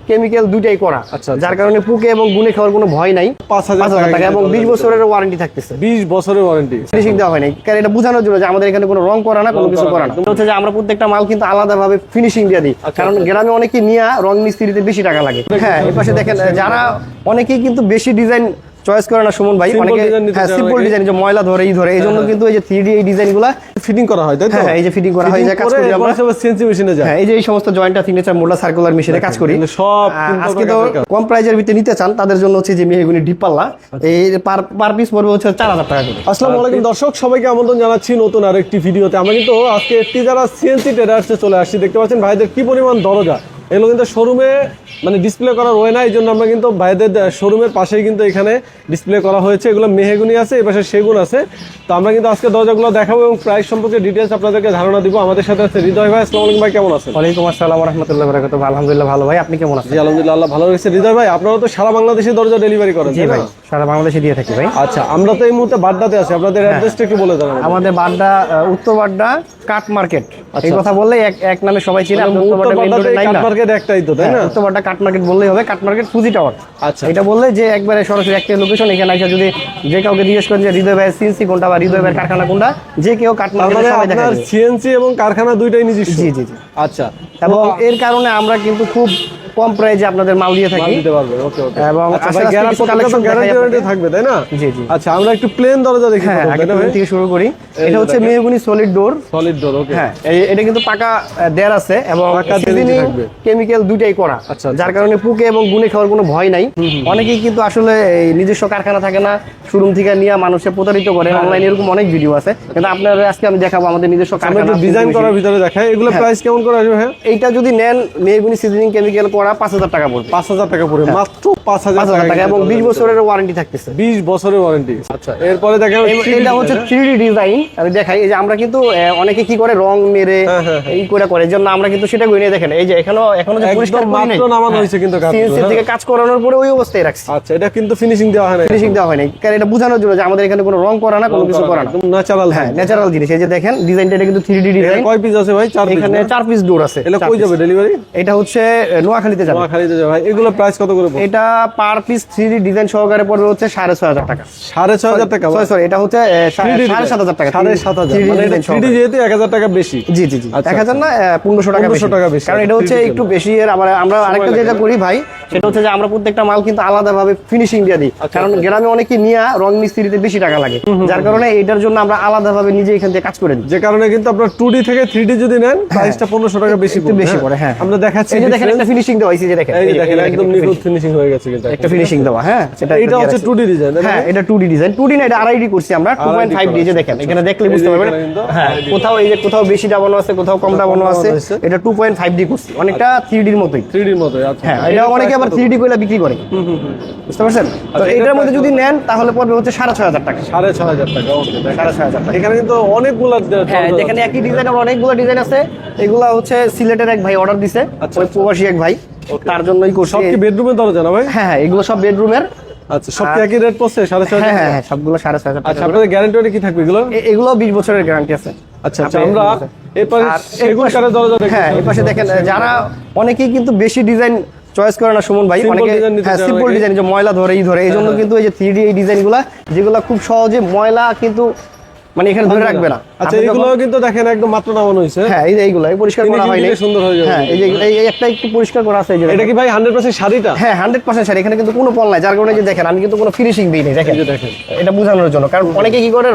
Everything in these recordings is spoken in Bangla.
কেমিক্যাল দুইটাই করা, যার কারণে পোকে এবং গুনে খাওয়ার কোনো ভয় নাই। 5000 টাকা এবং 20 বছরের ওয়ারেন্টি থাকতেছে। 20 বছরের ওয়ারেন্টি, ফিনিশিং দেওয়া হয় নাই, কারণ এটা বোঝানোর জন্য যে আমাদের এখানে কোনো রং করা না, কোনো কিছু করা না। হচ্ছে যে আমরা প্রত্যেকটা মাল কিন্তু আলাদাভাবে ফিনিশিং দিয়ে দিই, কারণ গ্রামে অনেকে নিয়ে রং মিস্ত্রিতে বেশি টাকা লাগে। হ্যাঁ, এই পাশে দেখেন যারা অনেকেই কিন্তু বেশি ডিজাইন চয়েস করে না সুমন ভাই, অনেকে সিম্পল ডিজাইন যে ময়লা ধরে এই জন্য কিন্তু এই যে 3D এই ডিজাইনগুলো ফিটিং করা হয়, তাই তো? হ্যাঁ, এই যে ফিটিং করা হয়, যে কাজ করি আমরা সব সিএনসি মেশিনে যায়। হ্যাঁ, এই যে এই সমস্ত জয়েন্টটা সিগনেচার মোল্ডার সার্কুলার মেশিনে কাজ করি সব। আজকে তো কম প্রাইজের ভিতরে নিতে চান তাদের জন্য হচ্ছে যে মেহগনি ডিপ পাল্লা, এই পার পিস পড়বে হচ্ছে 4000 টাকা করে। আসসালামু আলাইকুম দর্শক, সবাইকে আমন্ত্রণ জানাচ্ছি নতুন আরেকটি ভিডিওতে। আমরা কিন্তু আজকে টিজারা সিএনসি ট্রেডার্সে চলে আসছি। দেখতে পাচ্ছেন ভাইদের কি পরিমাণ দরজা, এগুলো কিন্তু শোরুমে মানে ডিসপ্লে করা রয়ে না, এই জন্য আমরা কিন্তু ভাইদের শোরুমের পাশেই কিন্তু এখানে ডিসপ্লে করা হয়েছে। এগুলো মেহগনি আছে, এই পাশে সেগুন আছে। তো আমরা কিন্তু আজকে দরজাগুলো দেখাবো এবং প্রাইস সম্পর্কে ডিটেলস আপনাদেরকে ধারণা দিব। আমাদের সাথে আছে হৃদয় ভাই। আসসালামু আলাইকুম ভাই, কেমন আছেন? ওয়ালাইকুম আসসালাম ওয়া রাহমাতুল্লাহি ওয়া বারাকাতুহু। আলহামদুলিল্লাহ ভালো ভাই, আপনি কেমন আছেন? জি আলহামদুলিল্লাহ, আল্লাহ ভালো রেখেছে। হৃদয় ভাই, আপনারা তো সারা বাংলাদেশে দরজা ডেলিভারি করেন? জি ভাই, সারা বাংলাদেশে দিয়ে থাকি ভাই। আচ্ছা, আমরা তো এই মুহূর্তে বাড্ডাতে আছি, আপনাদের অ্যাড্রেসটা একটু বলে দেন। আমাদের বাড্ডা উত্তর বাড্ডা কাট মার্কেট, এই কথা বললে এক নামে সবাই চিনে। উত্তর বাড্ডাতে কাট মার্কেট একটাই তো, তাই না? উত্তর বাড্ডা কাট মার্কেট বললেই হবে, কাট মার্কেট ফুজি টাওয়ার। আচ্ছা, এটা বললে যে একবারে সরাসরি একটা লোকেশন। এখানে এসে যদি যে কাউকে জিজ্ঞেস করেন যে হৃদয় ভাইয়ের সিএনসি কোনটা বা হৃদয় ভাইয়ের কারখানা কোনটা, যে কেউ কাট মার্কেটে সবাই দেখা যাবে। সিএনসি এবং কারখানা দুইটাই নিজস্ব? জি জি জি। আচ্ছা, এবং এর কারণে আমরা কিন্তু খুব কম প্রাইসে আপনাদের মাল দিয়ে থাকি। এবং গ্যারান্টি থাকবে, তাই না? জি জি। আচ্ছা, আমরা একটু প্লেন দরজা দেখি থেকে শুরু করি। এটা হচ্ছে মেহগনি সলিড ডোর। সলিড ডোর, ওকে। হ্যাঁ, এটা কিন্তু পাকা দেয়ার আছে এবং কেমিক্যাল দুইটাই করা, যার কারণে পোকে এবং গুনে খাওয়ার কোনো ভয় নাই। অনেকেই কিন্তু আসলে নিজস্ব কারখানা থাকে না, শোরুম থেকে নিয়ে মানুষে প্রতারিত করে। অনলাইনে এরকম অনেক ভিডিও আছে, কিন্তু আপনারা আজকে আমি দেখাবো আমাদের নিজস্ব কারখানা ডিজাইন করার ভিতরে দেখাই। এগুলো প্রাইস কেমন করে আসবে? হ্যাঁ, এইটা যদি নেন মেহগনি সিজনিং কেমিক্যাল করা 5000 টাকা পড়বে। 5000 টাকা পড়বে, মাত্র 5000 টাকা এবং 20 বছরের ওয়ারেন্টি থাকতেছে। 20 বছরের ওয়ারেন্টি। আচ্ছা, এরপরে দেখেন এটা হচ্ছে 3D ডিজাইন। আমি দেখাই, এই যে আমরা কিন্তু অনেকে কি করে রং মেরে এই করে এর জন্য আমরা কিন্তু সেটা করি না। দেখেন এই যে এখনো যে পরিষ্কার মাত্র নামানো হয়েছে, কিন্তু সিএনসি থেকে কাজ করানোর পরে ওই অবস্থায় রাখছি। আচ্ছা, এটা কিন্তু ফিনিশিং দেওয়া হয় না? ফিনিশিং দেওয়া হয় না, কারণ এটা বোঝানোর জন্য যে আমাদের এখানে কোনো রং করা না, কোনো কিছু করা না, ন্যাচারাল। হ্যাঁ, ন্যাচারাল জিনিস। এই যে দেখেন ডিজাইনটা, এটা কিন্তু 3D ডিজাইন। কয় পিস আছে ভাই? 4 পিস। এখানে 4 পিস ডোর আছে। এটা কই যাবে ডেলিভারি? এটা হচ্ছে নোয়াখালীতে যাবে। নোয়াখালীতে যাবে ভাই। এগুলো প্রাইস কত করে পড়বে? এটা পার পিস 3D ডিজাইন সহকারে পড়বে হচ্ছে 6500 টাকা। 6500 টাকা? সরি, এটা হচ্ছে 7500 টাকা। 7500 মানে 3D যেহেতু 1000 টাকা বেশি। জি জি জি, 1000 না 1500 টাকা বেশি, কারণ এটা হচ্ছে একটু বেশি। এর আবার আমরা আরেকটা যেটা করি ভাই, সেটা হচ্ছে যে আমরা প্রত্যেকটা মাল কিন্তু আলাদাভাবে ফিনিশিং দিয়ে দিই, কারণ গ্রামে অনেকে নিয়ে রং মিস্ত্রিতে বেশি টাকা লাগে, যার কারণে এটার জন্য আমরা আলাদাভাবে নিজে এখান থেকে কাজ করে দিই। যে কারণে কিন্তু আপনার 2D থেকে 3D যদি নেন প্রাইসটা 1500 টাকা বেশি পড়ে। হ্যাঁ, আমরা দেখাচ্ছি। এই যে দেখেন একটা ফিনিশিং দেওয়া হয়েছে, যে দেখেন এই দেখেন একদম নিখুঁত ফিনিশিং হয়ে গেছে, কিন্তু একটা ফিনিশিং দেওয়া। হ্যাঁ, এটা হচ্ছে 2D ডিজাইন। হ্যাঁ, এটা 2D ডিজাইন। 2D না, এটা RID করছি আমরা 2.5D। যে দেখেন এখানে দেখলে বুঝতে পারবেন। হ্যাঁ, কোথাও এই যে কোথাও বেশি দাবানো আছে, কোথাও কম দাবানো আছে। এটা 2.5D করছি, অনেকটা 3D এর মতোই। 3D এর মতোই। আচ্ছা, হ্যাঁ, এটা অনেকে আবার 3D কইলা বিক্রি করে। বুঝতে পারছেন? তো এটার মধ্যে যদি নেন তাহলে পড়বে হচ্ছে 6500 টাকা। 6500 টাকা, ওকে। 6500 টাকা। এখানে কিন্তু অনেকগুলো, হ্যাঁ, এখানে একই ডিজাইনের অনেকগুলো ডিজাইন আছে। এগুলা হচ্ছে সিলেটের এক ভাই অর্ডার দিছে, ওই প্রবাসী এক ভাই, তার জন্যই করছি। সব কি বেডরুমের দরজা না ভাই? হ্যাঁ, এগুলো সব বেডরুমের। আচ্ছা, সব কি একই রেট পড়ছে? 6500? হ্যাঁ, সবগুলো 6500 টাকা। আচ্ছা, আপনাদের গ্যারান্টি কি থাকবে এগুলো? এগুলো 20 বছরের গ্যারান্টি আছে। আচ্ছা আচ্ছা, আমরা এরপর সেগুন কাঠের দরজা দেখি। হ্যাঁ, এই পাশে দেখেন যারা অনেকেই কিন্তু বেশি ডিজাইন চয়েস করে না সুমন ভাই, অনেকে সিম্পল ডিজাইন যে ময়লা ধরে এই জন্য কিন্তু এই যে 3D এই ডিজাইনগুলা, যেগুলা খুব সহজে ময়লা কিন্তু মানে এখানে ধরে রাখবে না। আচ্ছা, এগুলো কিন্তু দেখেন একদম মাত্র নামানো হয়েছে। হ্যাঁ, এইগুলো পরিষ্কার করা হয়নি, সুন্দর হয়ে যাবে। হ্যাঁ, এই একটা একটু পরিষ্কার করা আছে। এটা কি ভাই 100% শাড়িটা? হ্যাঁ, 100% শাড়ি। এখানে কিন্তু কোনো পল নাই, যার কারণে যে দেখেন আমি কিন্তু কোনো ফিনিশিং দিই নাই। দেখেন এটা বোঝানোর জন্য, কারণ অনেকে কি করে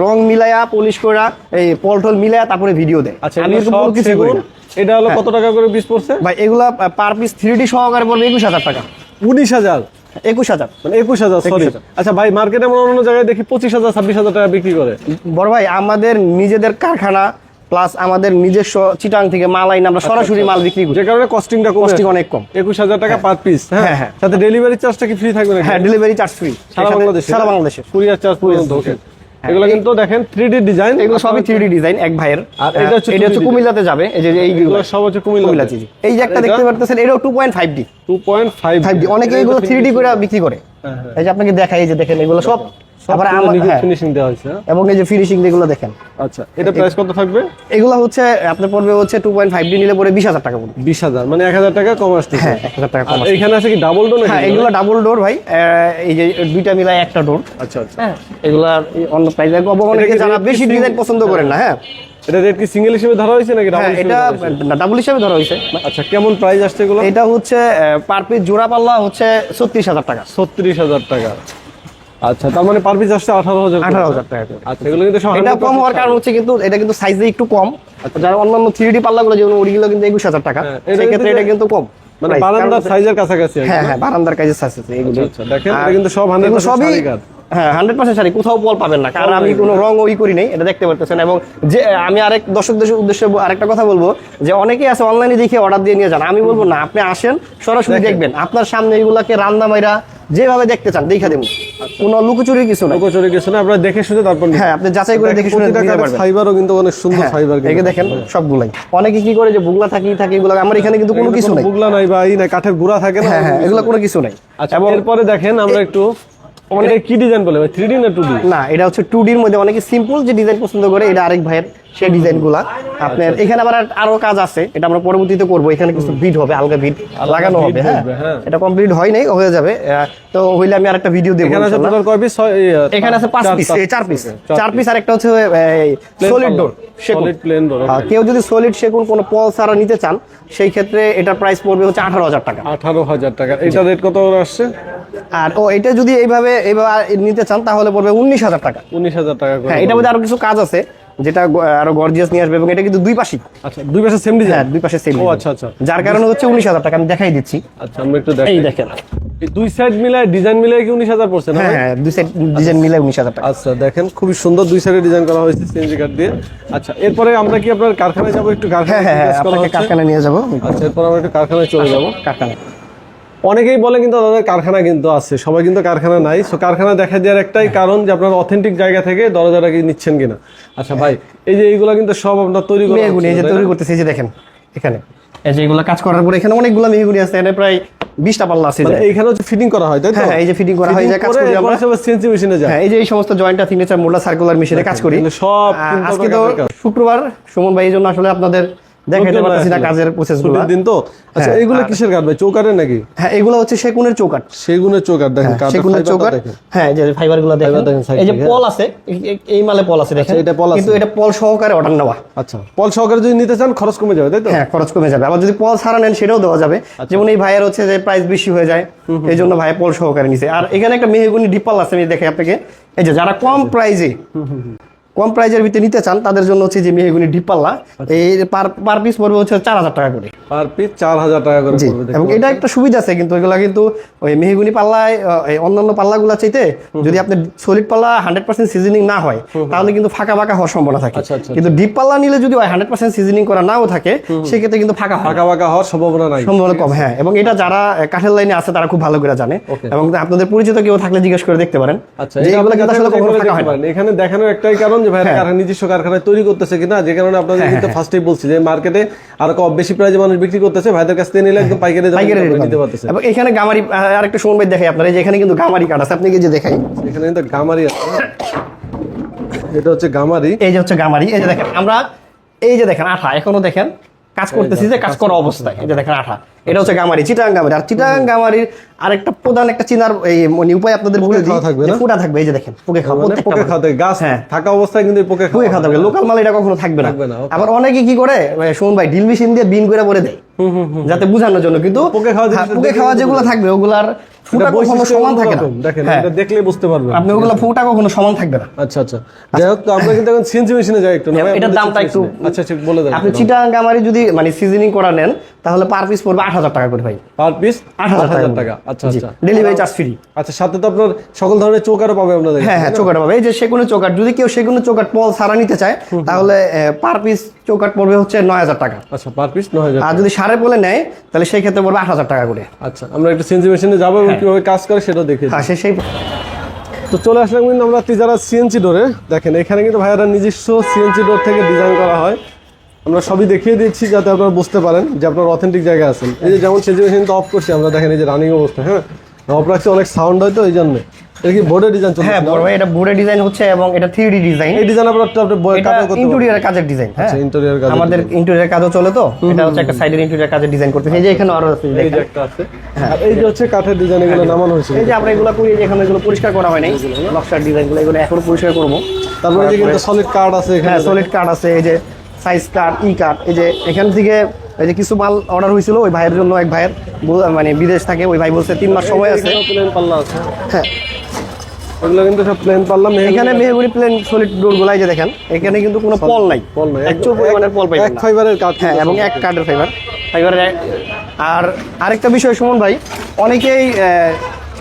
রং মিলায়া পলিশ করা এই পলটল মিলায়া তারপরে ভিডিও দেয়। আচ্ছা, আমি সব কিছু করি না। এটা হলো কত টাকা করে পিস পড়ছে ভাই? এগুলা পার পিস 3D সহকারে পড়বে 21000 টাকা। 19000? 21000 মানে 21000, সরি। আচ্ছা ভাই, মার্কেটে অন্য জায়গায় দেখি 25000 26000 টাকা বিক্রি করে। বড় ভাই, আমাদের নিজেদের কারখানা প্লাস আমাদের নিজস্ব চিটাং থেকে মাল আইন আমরা সরাসরি মাল বিক্রি করি, যে কারণে কস্টিংটা অনেক কম। 21000 টাকা পার পিস। হ্যাঁ হ্যাঁ, সাথে ডেলিভারি চার্জটা কি ফ্রি থাকবে নাকি? হ্যাঁ, ডেলিভারি চার্জ ফ্রি সারা বাংলাদেশে। কুরিয়ার চার্জ পর্যন্ত। এগুলো কিন্তু দেখেন 3D ডিজাইন, এগুলো সবই 3D ডিজাইন এক ভাইয়ের। আর এটা হচ্ছে কুমিল্লাতে যাবে। এই যে এইগুলো সব হচ্ছে কুমিল্লা। এই যে একটা দেখতে পারতেছেন, এটাও 2.5D। 2.5D। অনেকে এগুলো 3D করে বিক্রি করে। এই যে আপনাকে দেখাই, এই যে দেখেন এগুলো সব আবার আমার ফিনিশিং দেওয়া হয়েছে। এবং এই যে ফিনিশিং যেগুলো দেখেন। আচ্ছা, এটা প্রাইস কত থাকবে? এগুলো হচ্ছে আপনার পড়বে হচ্ছে 2.5D নিলে পরে 20,000 টাকা পড়বে। 20,000 মানে 1,000 টাকা কম আসছে। হ্যাঁ 1,000 টাকা কম। এখানে আছে কি ডাবল ডোর? হ্যাঁ এগুলো ডাবল ডোর ভাই, এই যে দুইটা মিলায় একটা ডোর। আচ্ছা আচ্ছা। হ্যাঁ এগুলা অন্য প্রাইস অনেকে যারা বেশি ডিজাইন পছন্দ করেন না। হ্যাঁ এটা রেট কি সিঙ্গেল হিসেবে ধরা হয়েছে নাকি ডাবল? এটা ডাবল হিসেবে ধরা হয়েছে। আচ্ছা, কেমন প্রাইস আসছে এগুলো? এটা হচ্ছে পার পিস জোড়া পাল্লা হচ্ছে 36,000 টাকা। 36,000 টাকা। আচ্ছা, তার মানে পার পিস আসছে 18,000 টাকা করে। আচ্ছা, এগুলো কিন্তু সব এটা কম হওয়ার কারণ হচ্ছে কিন্তু এটা কিন্তু সাইজে একটু কম। যারা অন্যান্য 3D পাল্লাগুলো যেমন ওইগুলো কিন্তু 21,000 টাকা, সেক্ষেত্রে এটা কিন্তু কম, মানে বারান্দার সাইজের কাছাকাছি। হ্যাঁ হ্যাঁ বারান্দার কাজের সাইজ আছে এগুলো। আচ্ছা, দেখেন এটা কিন্তু সব 100% সবই শাড়ি কাজ। হ্যাঁ 100% শাড়ি, কোথাও পল পাবেন না, কারণ আমি কোনো রং ওই করি নাই, এটা দেখতে পারতেছেন। এবং যে আমি আরেক দর্শকদের উদ্দেশ্যে আরেকটা কথা বলবো যে অনেকেই আছে অনলাইনে দেখে অর্ডার দিয়ে নিয়ে যান, আমি বলবো না, আপনি আসেন সরাসরি দেখবেন, আপনার সামনে এগুলাকে রান্না মাইরা যেভাবে দেখতে চান দেখা দেবো, কোনো লুকোচুরি কিছু না। লুকোচুরি কিছু না, আপনারা দেখে শুনে তারপর হ্যাঁ আপনি যাচাই করে দেখে শুনে নিতে পারবেন। ফাইবারও কিন্তু অনেক সুন্দর ফাইবার, এই দেখেন সবগুলাই। অনেকে কি করে যে বুগলা থাকে এগুলো, আমার এখানে কিন্তু কোনো কিছু নাই, বুগলা নাই বা এই না কাঠের গুঁড়া থাকে না। হ্যাঁ এগুলো কোনো কিছু নাই। আচ্ছা, এরপরে দেখেন আমরা একটু এটা কি ডিজাইন বলে ভাই, 3D না 2D? না এটা হচ্ছে 2D এর মধ্যে, অনেকে সিম্পল যে ডিজাইন পছন্দ করে, এটা আরেক ভাইয়ের সেই ডিজাইনগুলা। আপনার এখানে আবার আরো কাজ আছে, এটা আমরা পরবর্তীতে করব। এখানে কিছু বিট হবে, আলগা বিট লাগানো হবে। হ্যাঁ এটা কমপ্লিট হয় নাই, হয়ে যাবে, তো হইলে আমি আরেকটা ভিডিও দেব। এখানে আছে টোটাল কয় পিস? এখানে আছে 5 পিস, 4 পিস, আর একটা হচ্ছে সলিড ডোর, সলিড প্লেন ডোর। কেউ যদি সলিড সেগুন কোনো পল ছাড়া নিতে চান, সেই ক্ষেত্রে এটার প্রাইস পড়বে হচ্ছে 18,000 টাকা। 18,000 টাকা। এটা রেট কত আসছে? আর এটা যদি এইভাবে নিতে চান তাহলে পড়বে 19,000 টাকা। 19,000 টাকা। হ্যাঁ এটার মধ্যে আরো কিছু কাজ আছে যেটা আরো গর্জিয়াস নিয়ে আসবে, এবং এটা কিন্তু দুই পাশেই। আচ্ছা, দুই পাশে সেম ডিজাইন? হ্যাঁ দুই পাশে সেম। ও আচ্ছা আচ্ছা, যার কারণে হচ্ছে 19,000 টাকা। আমি দেখাই দিচ্ছি। আচ্ছা, আমরা একটু দেখাই। এই দেখেন এই দুই সাইড মিলায় ডিজাইন মিলায় কি 19,000 পড়ছে না? হ্যাঁ হ্যাঁ দুই সাইড ডিজাইন মিলে 19,000 টাকা। আচ্ছা, দেখেন খুবই সুন্দর দুই সাইডে ডিজাইন করা হয়েছে সিএনজি কাঠ দিয়ে। আচ্ছা, এরপরে আমরা কি আপনার কারখানায় যাব? একটু হ্যাঁ হ্যাঁ আপনাকে কারখানায় নিয়ে যাব। আচ্ছা, এরপর আমরা একটু কারখানায় চলে যাব। কারখানায় অনেকেই বলে কিন্তু তাদের কারখানা কিন্তু আছে, সবাই কিন্তু কারখানা নাই। সো কারখানা দেখা দেওয়ার একটাই কারণ যে আপনারা অথেন্টিক জায়গা থেকে দরজাটা কি নিচ্ছেন কিনা। আচ্ছা ভাই, এই যে এইগুলা কিন্তু সব আপনার তৈরি করা মেহগুনি, এই যে তৈরি করতেছে, এই যে দেখেন এখানে এই যে এগুলা কাজ করার পরে এখানে অনেকগুলো মেহগুনি আছে, এখানে প্রায় 20টা পাল্লা আছে। মানে এইখানে হচ্ছে ফিটিং করা হয়, তাই তো? হ্যাঁ এই যে ফিটিং করা হয়, যে কাজ করি আমরা সব সিএনসি মেশিনে যায়। হ্যাঁ এই যে এই সমস্ত জয়েন্টটা সিগনেচার মোল্ডার সার্কুলার মেশিনে কাজ করি সব। আজকে তো শুক্রবার, সুমন ভাই, এই জন্য আসলে আপনাদের দেখাইতে পারতেছি না কাজের প্রসেসগুলো। দিন তো। আচ্ছা, এগুলো কিসের কাঠ ভাই? চৌকাঠের নাকি? হ্যাঁ এগুলো হচ্ছে সেগুনের চৌকাঠ। সেগুনের চৌকাঠ, দেখেন সেগুনের চৌকাঠ। হ্যাঁ যে ফাইবারগুলো দেখেন, এই যে পল আছে, এই মালে পল আছে দেখেন, এটা পল আছে, কিন্তু এটা পল সহকারে অর্ডার নেওয়া। আচ্ছা, পল সহকারে যদি নিতে চান খরচ কমে যাবে, তাই তো? হ্যাঁ খরচ কমে যাবে। আবার যদি পল ছাড়া নেন সেটাও দেওয়া যাবে। যেমন এই ভাইয়ের হচ্ছে যে প্রাইস বেশি হয়ে যায়, এই জন্য ভাই পল সহকারে নিছে। আর এখানে একটা মেহগুনি ডিপাল আছে, আমি দেখে আপনাকে, এই যে যারা কম প্রাইজের ভিতরে নিতে চান তাদের জন্য হচ্ছে যে মেহগুনি ডিপাল্লা, এই পার পিস পড়বে হচ্ছে 4,000 টাকা করে। পার পিস 4,000 টাকা করে পড়বে। এবং এটা একটা সুবিধা আছে, কিন্তু এগুলা কিন্তু ওই মেহগুনি পাল্লায় অন্যান্য পাল্লাগুলো চাইতে যদি আপনি সলিড পাল্লা 100% সিজনিং না হয় তাহলে কিন্তু ফাঁকা ফাঁকা হওয়ার সম্ভাবনা থাকে। কিন্তু ডিপ পাল্লা নিলে যদি 100% সিজনিং করা নাও থাকে, সেক্ষেত্রে কিন্তু ফাঁকা ফাঁকা হওয়ার সম্ভাবনা নাই, সম্ভাবনা কম। হ্যাঁ এবং এটা যারা কাঠের লাইনে আছে তারা খুব ভালো করে জানে, এবং আপনাদের পরিচিত কেউ থাকলে জিজ্ঞেস করে দেখতে পারেন। আচ্ছা, এগুলো কিন্তু আসলে কখনো ফাঁকা হয় না। এখানে দেখানোর একটাই কারণ যে ভাই কারখানা নিজস্ব কারখানায় তৈরি করতেছে কিনা, যে কারণে আপনাদের কিন্তু ফার্স্টেই বলছি যে মার্কেটে আর কম বেশি প্রাইসে মানুষ বিক্রি করতেছে, ভাইদের কাছ থেকে নিলে একদম পাইকারি নিতে পারতেছে। এবং এখানে গামারি আরেকটা সুমন ভাই দেখাই আপনারা, যে এখানে কিন্তু গামারি কাঠ আছে, আপনি কি যে দেখাই, এখানে কিন্তু গামারি আছে। এটা হচ্ছে গামারি, এই যে হচ্ছে গামারি। এই যে দেখেন আমরা এই যে দেখেন আঠা এখনো দেখেন কাজ করতেছি, যে কাজ করা অবস্থায়, এই যে দেখেন আঠা, এটা হচ্ছে গামারি, চিটাগাং গামারি। আর চিটাগাং গামারির আরেকটা প্রধান একটা চিনার এই উপায় আপনাদের বলে দিই, ফুটা থাকবে, এই যে দেখেন পোকে খাওয়া, পোকে খাওয়াতে গাছ থাকা অবস্থায় কিন্তু পোকে খাওয়া থাকবে। লোকাল মাল এটা কখনো থাকবে না। আবার অনেকে কি করে সুমন ভাই ড্রিল মেশিন দিয়ে বিন করে পরে দেয় যাতে বোঝানোর জন্য, কিন্তু পোকে খাওয়া যেগুলো থাকবে ওগুলার ফুটা কখনো সমান থাকে না। দেখেন এটা দেখলে বুঝতে পারবেন আপনি ওগুলা ফুটা কখনো সমান থাকবে না। আচ্ছা আচ্ছা, যাই হোক আমরা কিন্তু এখন সিএনজি মেশিনে যাই একটু, এটার দামটা একটু আচ্ছা ঠিক বলে দেন। আপনি চিটাগাং গামারি যদি মানে সিজনিং করা নেন তাহলে পার পিস পড়বে 8,000 টাকা করে ভাই, পার পিস 8,000 টাকা। আচ্ছা আচ্ছা, ডেলিভারি চার্জ ফ্রি। আচ্ছা, সাথে তো আপনার সকল ধরনের চৌকাঠও পাবে আপনাদের? হ্যাঁ হ্যাঁ চৌকাঠ পাবে, এই যে সেগুনের চৌকাঠ, যদি কেউ সেগুনের চৌকাঠ পল ছাড়া নিতে চায় তাহলে পার পিস চৌকাঠ পড়বে হচ্ছে 9,000 টাকা। আচ্ছা, পার পিস 9,000। আর যদি সারে বলে নেয় তাহলে সেই ক্ষেত্রে পড়বে 8,000 টাকা করে। আচ্ছা, আমরা একটু সিএনজি মেশিনে যাবো এবং কিভাবে কাজ করে সেটাও দেখে। হ্যাঁ সেই তো চলে আসলাম কিন্তু আমরা তিজারা সিএনজি ডোরে। দেখেন এখানে কিন্তু ভাইয়ারা নিজস্ব সিএনজি ডোর থেকে ডিজাইন করা হয়, আমরা সবই দেখিয়ে দিচ্ছি যাতে আপনারা বুঝতে পারেন যে আপনার অথেন্টিক জায়গায় আছেন। এই যে যেমন সিএনজি মেশিন তো অফ করছি আমরা, দেখেন এই যে রানিং অবস্থা, হ্যাঁ অফ রাখছি, অনেক সাউন্ড হয় তো এই জন্য। এটা কি বোর্ডের ডিজাইন চলছে? হ্যাঁ বড় ভাই, এটা বোর্ডের ডিজাইন হচ্ছে এবং এটা 3D ডিজাইন। এই ডিজাইন আপনারা এটা ইন্টেরিয়র কাজের ডিজাইন। হ্যাঁ ইন্টেরিয়র কাজ আমাদের ইন্টেরিয়র কাজও চলে, তো এটা হচ্ছে একটা সাইডের ইন্টেরিয়র কাজের ডিজাইন করতেছি। এই যে এখানে আরো আছে, এই দেখেন। যে একটা আছে। আর এই যে হচ্ছে কাঠের ডিজাইন, এগুলো নামানো হয়েছে। এই যে আমরা এগুলো করি, এখানে এগুলো পরিষ্কার করা হয় নাই, নকশার ডিজাইনগুলো এগুলো এখন পরিষ্কার করব। তারপরে এই যে কিন্তু সলিড কার্ড আছে এখানে। হ্যাঁ সলিড কার্ড আছে, এই যে সাইজ কার্ড, ই কার্ড। এই যে এখান থেকে এই যে কিছু মাল অর্ডার হয়েছিল ওই ভাইয়ের জন্য, এক ভাইয়ের মানে বিদেশ থাকে, ওই ভাই বলছে 3 মাস সময় আছে। প্লেন পাল্লা আছে। হ্যাঁ এগুলো কিন্তু সব প্লেন পাল্লা। এখানে মেহগনি প্লেন সলিড ডোর গুলাই যে দেখেন, এখানে কিন্তু কোনো পল নাই, পল নাই, একচুয়াল পরিমাণের পল পাইবেন এক না। ফাইবারের কাঠ। হ্যাঁ এবং এক কার্ডের ফাইবারের। আর আরেকটা বিষয় সুমন ভাই, অনেকেই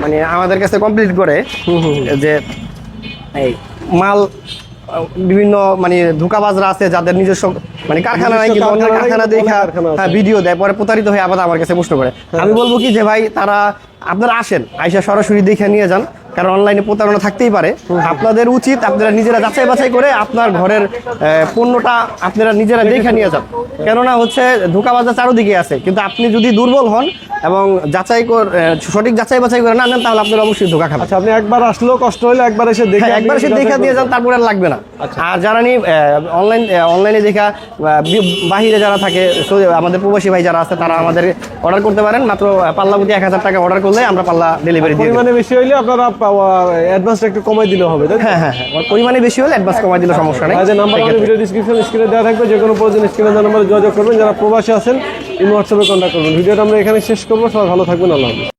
মানে আমাদের কাছে কমপ্লিট করে যে এই মাল বিভিন্ন মানে ধোঁকাবাজরা আছে যাদের নিজস্ব মানে কারখানা নাই, কিন্তু অন্যের কারখানা দেখা ভিডিও দেয়, পরে প্রতারিত হয়ে আবার আমার কাছে প্রশ্ন করে। আমি বলবো কি যে ভাই তারা আপনারা আসেন, আইসা সরাসরি দেখে নিয়ে যান, কারণ অনলাইনে প্রতারণা থাকতেই পারে। আপনাদের উচিত আপনারা নিজেরা যাচাই বাছাই করে আপনার ঘরের পণ্যটা আপনারা নিজেরা দেখে নিয়ে যান। কেননা হচ্ছে ধোঁকাবাজা চারোদিকে আছে, কিন্তু আপনি যদি দুর্বল হন এবং সঠিক যাচাই বাছাই করে না নেন, তাহলে আপনার অবশ্যই ধোঁকা খাবেন। আচ্ছা, আপনি একবার আসলেও কষ্ট হলে একবার এসে দেখে, একবার এসে দেখে দিয়ে যান, তারপরে আর লাগবে না। আর যারা নি অনলাইনে দেখা বাহিরে যারা থাকে, আমাদের প্রবাসী ভাই যারা আছে, তারা আমাদের অর্ডার করতে পারেন। মাত্র পাল্লা প্রতি 1000 টাকা অর্ডার করলে আমরা পাল্লা ডেলিভারি দিই। পরিমাণে বেশি হইলে আপনারা অ্যাডভান্স একটু কমাই দিলে হবে, তাই? হ্যাঁ হ্যাঁ হ্যাঁ, পরিমাণে বেশি হলে অ্যাডভান্স কমাই দিলে সমস্যা নেই। যে নাম্বার আমাদের ভিডিও ডিসক্রিপশন স্ক্রিনে দেওয়া থাকবে, যে কোনো প্রয়োজন স্ক্রিনে দেওয়া নাম্বারে যোগাযোগ করবেন। যারা প্রবাসী আছেন ইন হোয়াটসঅ্যাপে কন্ট্যাক্ট করবেন। ভিডিওটা আমরা এখানে শেষ করবো। সবাই ভালো থাকবেন, আল্লাহ হাফেজ।